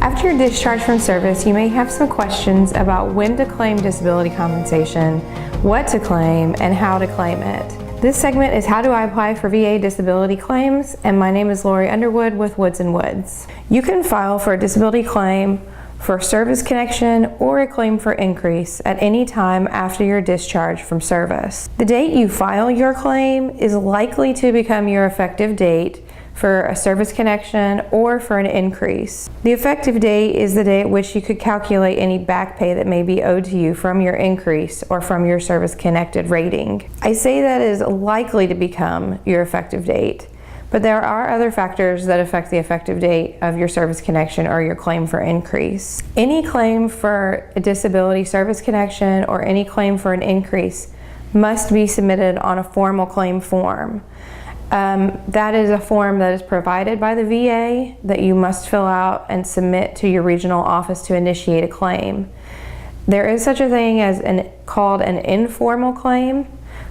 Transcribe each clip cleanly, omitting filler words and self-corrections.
After your discharge from service, you may have some questions about when to claim disability compensation, what to claim, and how to claim it. This segment is How Do I Apply for VA Disability Claims, and my name is Lori Underwood with Woods & Woods. You can file for a disability claim for service connection or a claim for increase at any time after your discharge from service. The date you file your claim is likely to become your effective date for a service connection or for an increase. The effective date is the day at which you could calculate any back pay that may be owed to you from your increase or from your service connected rating. I say that is likely to become your effective date, but there are other factors that affect the effective date of your service connection or your claim for increase. Any claim for a disability service connection or any claim for an increase must be submitted on a formal claim form. That is a form that is provided by the VA that you must fill out and submit to your regional office to initiate a claim. There is such a thing as called an informal claim,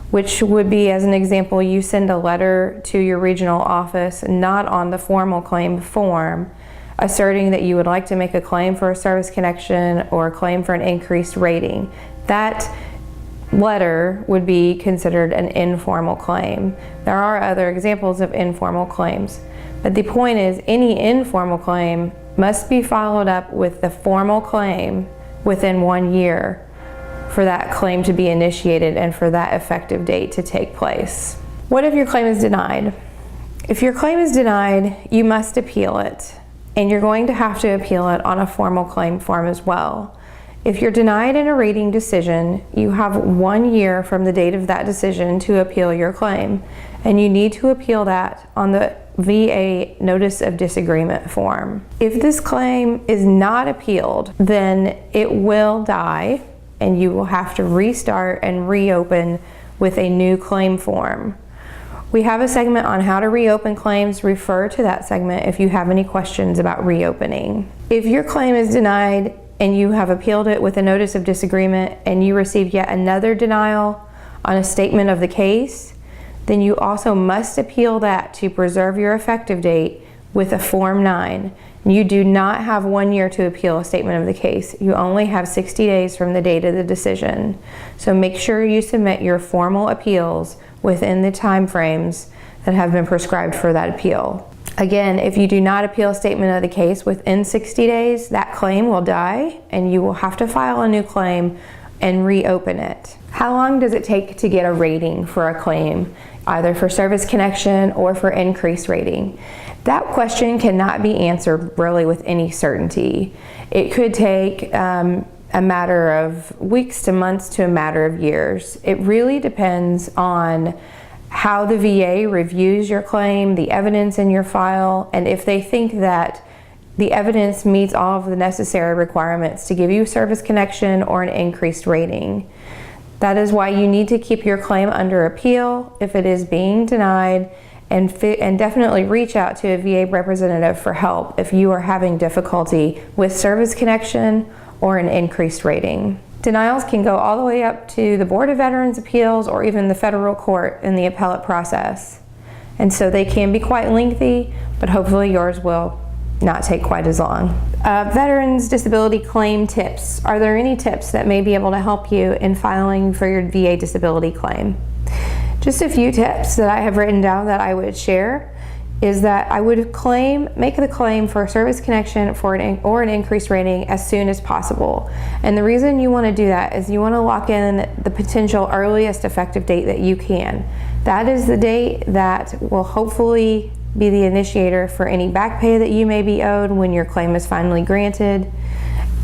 which would be, as an example, you send a letter to your regional office not on the formal claim form, asserting that you would like to make a claim for a service connection or a claim for an increased rating. That letter would be considered an informal claim. There are other examples of informal claims, but the point is any informal claim must be followed up with the formal claim within 1 year for that claim to be initiated and for that effective date to take place. What if your claim is denied? If your claim is denied, you must appeal it, and you're going to have to appeal it on a formal claim form as well. If you're denied in a rating decision, you have 1 year from the date of that decision to appeal your claim, and you need to appeal that on the VA Notice of Disagreement form. If this claim is not appealed, then it will die, and you will have to restart and reopen with a new claim form. We have a segment on how to reopen claims. Refer to that segment if you have any questions about reopening. If your claim is denied and you have appealed it with a notice of disagreement and you receive yet another denial on a statement of the case, then you also must appeal that to preserve your effective date with a Form 9. You do not have 1 year to appeal a statement of the case. You only have 60 days from the date of the decision. So make sure you submit your formal appeals within the time frames that have been prescribed for that appeal. Again, if you do not appeal a statement of the case within 60 days, that claim will die and you will have to file a new claim and reopen it. How long does it take to get a rating for a claim, either for service connection or for increased rating? That question cannot be answered really with any certainty. It could take a matter of weeks to months to a matter of years. It really depends on how the VA reviews your claim, the evidence in your file, and if they think that the evidence meets all of the necessary requirements to give you service connection or an increased rating. That is why you need to keep your claim under appeal if it is being denied, and definitely reach out to a VA representative for help if you are having difficulty with service connection or an increased rating. Denials can go all the way up to the Board of Veterans Appeals or even the federal court in the appellate process. And so they can be quite lengthy, but hopefully yours will not take quite as long. Veterans disability claim tips. Are there any tips that may be able to help you in filing for your VA disability claim? Just a few tips that I have written down that I would share is that I would make the claim for a service connection or an increased rating as soon as possible. And the reason you want to do that is you want to lock in the potential earliest effective date that you can. That is the date that will hopefully be the initiator for any back pay that you may be owed when your claim is finally granted.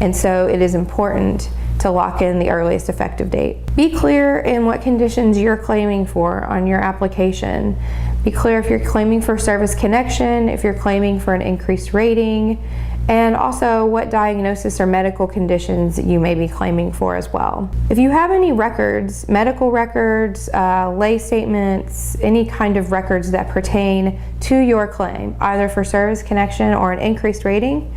And so it is important to lock in the earliest effective date. Be clear in what conditions you're claiming for on your application. Be clear if you're claiming for service connection, if you're claiming for an increased rating, and also what diagnosis or medical conditions you may be claiming for as well. If you have any records, medical records, lay statements, any kind of records that pertain to your claim, either for service connection or an increased rating,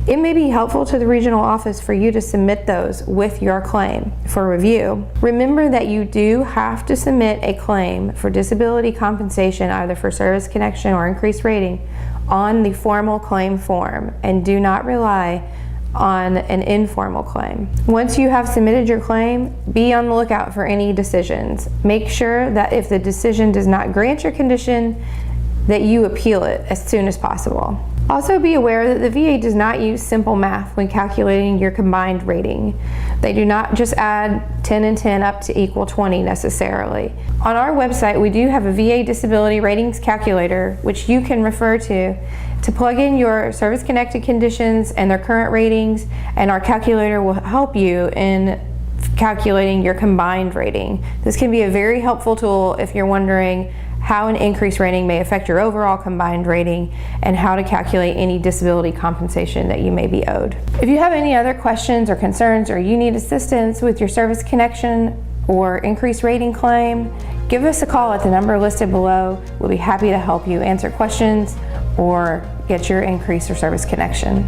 it may be helpful to the regional office for you to submit those with your claim for review. Remember that you do have to submit a claim for disability compensation, either for service connection or increased rating, on the formal claim form and do not rely on an informal claim. Once you have submitted your claim, be on the lookout for any decisions. Make sure that if the decision does not grant your condition, that you appeal it as soon as possible. Also be aware that the VA does not use simple math when calculating your combined rating. They do not just add 10 and 10 up to equal 20 necessarily. On our website, we do have a VA disability ratings calculator, which you can refer to plug in your service-connected conditions and their current ratings, and our calculator will help you in calculating your combined rating. This can be a very helpful tool if you're wondering how an increased rating may affect your overall combined rating and how to calculate any disability compensation that you may be owed. If you have any other questions or concerns, or you need assistance with your service connection or increased rating claim, give us a call at the number listed below. We'll be happy to help you answer questions or get your increase or service connection.